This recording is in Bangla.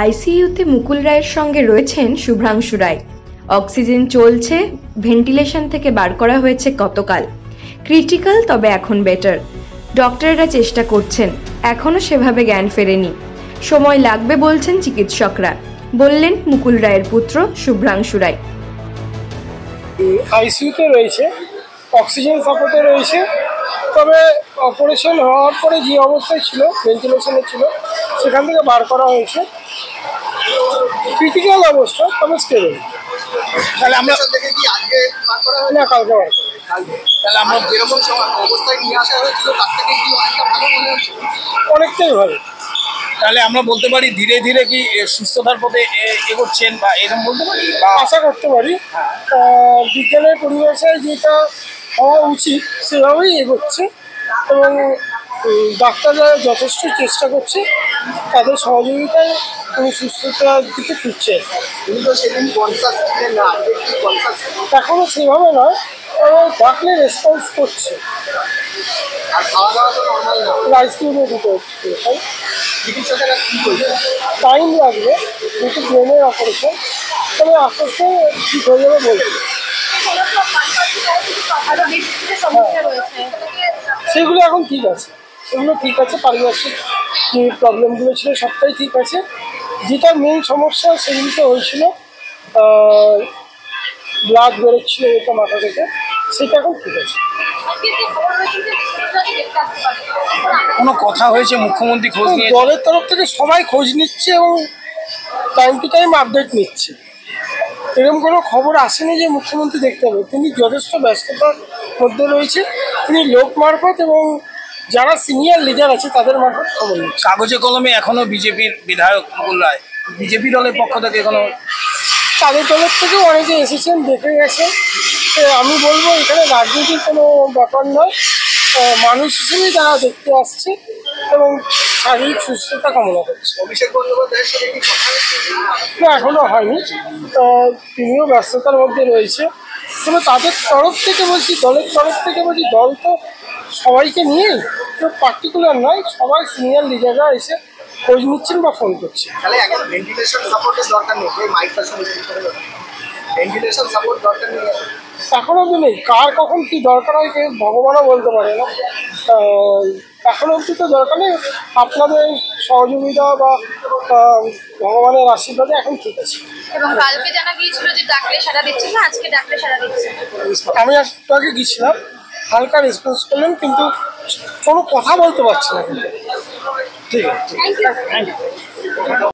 আইসিইউতে মুকুল রায়ের সঙ্গে রয়েছেন শুভ্রাংশু রায়। অক্সিজেন চলছে, ভেন্টিলেশন থেকে বার করা হয়েছে গতকাল। ক্রিটিক্যাল, তবে এখন বেটার। ডক্টররা চেষ্টা করছেন, এখনো সেভাবে জ্ঞান ফেরেনি। সময় লাগবে বলছেন চিকিৎসকরা, বললেন মুকুল রায়ের পুত্র শুভ্রাংশু রায়। আইসিইউতে রয়েছে, অক্সিজেন সাপোর্টে রয়েছে, তবে অপারেশন হওয়ার পরে যে অবস্থায় ছিল, ভেন্টিলেশনে ছিল, সেখান থেকে বার করা হয়েছে। ক্রিটিক্যাল অবস্থা, তবে স্টেবল। তাহলে আমরা দেখে কি আজকে বার করা হয় না, কালকে বার করা। তাহলে আমরা যেরকম অবস্থায় নিয়ে আসা হয়েছিল তার থেকে কি অনেকটা ভালো মনে হচ্ছে? অনেকটাই ভালো। তাহলে আমরা বলতে পারি ধীরে ধীরে কি সুস্থতার পথে এগোচ্ছেন বা এরকম বলতে পারি, আশা করতে পারি। বিজ্ঞানের পরিবেশে যেটা হওয়া উচিত সেভাবেই এগোচ্ছে, এবং ডাক্তাররা যথেষ্ট চেষ্টা করছে, তাদের সহযোগিতায় উনি সুস্থতার দিকে ফিরছে। এখনও সেভাবে নয়, ডাকলে রেসপন্স করছে। আর খাওয়া দাওয়া তো নর্মাল না, আইসিইউতে দিতে হচ্ছে। চিকিৎসকেরা কী করছে? টাইম লাগবে, যেহেতু ব্রেনের অপারেশন, তবে আস্তে আস্তে ঠিক হয়ে যাবে বলছে। সেগুলো এখন ঠিক আছে, সেগুলো ঠিক আছে। পারিপার্শ্বিক যে প্রবলেমগুলো ছিল সবটাই ঠিক আছে। যেটা মেন সমস্যা সেগুলিতে হয়েছিল, ব্লাড বেরোচ্ছিল এটা মাথা থেকে, সেটা এখন ঠিক আছে। কোনো কথা হয়েছে? মুখ্যমন্ত্রী খোঁজ নিয়ে দলের তরফ থেকে সবাই খোঁজ নিচ্ছে এবং টাইম টু টাইম আপডেট নিচ্ছে। এরকম কোনো খবর আসেনি যে মুখ্যমন্ত্রী দেখতে হবে। তিনি যথেষ্ট ব্যস্ততার মধ্যে রয়েছে। তিনি লোক মারফত এবং যারা সিনিয়র লিডার আছে তাদের মারফত খবর নিচ্ছে। কাগজে কলমে এখনো বিজেপির বিধায়ক মুকুল রায় বিজেপি দলের পক্ষ থেকে এখনো তাদের দলের থেকেও অনেকে এসেছেন, দেখে গেছে। আমি বলবো এখানে রাজনীতির কোনো ব্যাপার নয়, মানুষ হিসেবেই তারা দেখতে আসছে এবং শারীরিক সুস্থতা কামনা করছে। অভিষেক বন্দ্যোপাধ্যায়ের সাথে কি কথা হয়েছে? না, এখনও হয়নি। তিনিও ব্যস্ততার মধ্যে রয়েছে। তবে তাদের তরফ থেকে বলছি, দলের তরফ থেকে বলছি, দল তো সবাইকে নিয়েই, কেউ পার্টিকুলার নয়, সবাই সিনিয়র লিডাররা এসে খোঁজ নিচ্ছেন বা ফোন করছে। তাহলে এখন ভেন্টিলেশন সাপোর্টের দরকার নেই, এই মাইকটা শুনে ভেন্টিলেশন সাপোর্ট দরকার নেই এখন অবধি নেই। কার কখন কী দরকার হয় কেউ ভগবানও বলতে পারে না। এখন অবধি তো দরকার নেই। আপনাদের সহযোগিতা বা ভগবানের আশীর্বাদে এখন ঠিক আছে। এবং কালকে জানা গিয়েছিল যে ডাকলে সাড়া দিচ্ছে না, আজকে ডাকলে সাড়া দিচ্ছে। আমি একটু আগে গিয়েছিলাম, হালকা রেসপন্স করলেন, কিন্তু কোনো কথা বলতে পারছি না। কিন্তু ঠিক আছে, থ্যাংক ইউ।